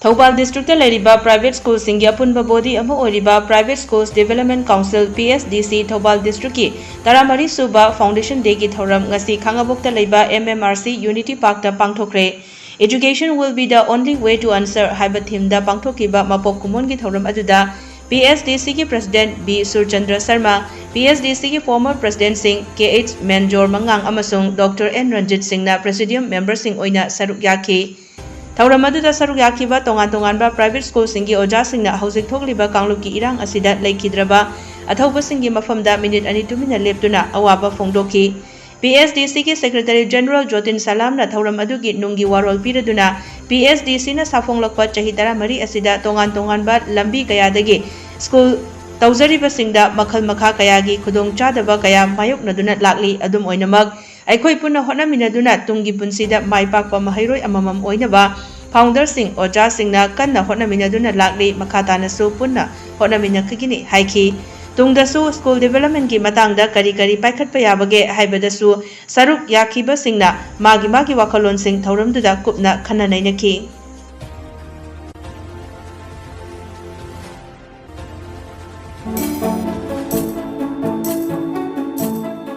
Thobal District private schools singi apunba body ama oriba Private Schools Development Council PSDC Thobal District ki taramari suba Foundation Day ki thoram ngasi khangabokta leiba MMRC Unity Park ta pangthokre. Education will be the only way to answer haiba theme da pangthokiba mapok kumon ki thoram aduda PSDC ki President B Surchandra Sharma, PSDC ki former President Singh KH Menjor Mangang amasung Dr. N Ranjit Singh na Presidium member Singh oina saruk yaki. Thauram aduda saruk yakiba tongan-tonganba private school singi oja singna hauzik thokliba kangluki irang asida leikidraba athauba singi mafamda minute ani tumina leptuna awaba phongdoki. PSDC ki Secretary General Jotin Salam na thauram adugi nungi warol piraduna PSDC na safonglokpa chahi taramari asida tongan-tonganba lambi kayadagi school tauzariba singda makhal makha kayagi khudong chadaba kaya mayoknaduna lakli adum oinamak Aikoi puna honaminaduna tungi punsida maipakpa mahairoi amamam oinaba founder sing oja singna kanna honaminaduna lakli makhatana su punna honaminakigini haiki tungdasu school development ki matangda kari paikhatpa yabage haibadasu saruk yakiba singna magi wakhalon sing thauramduda kupna khana nainaki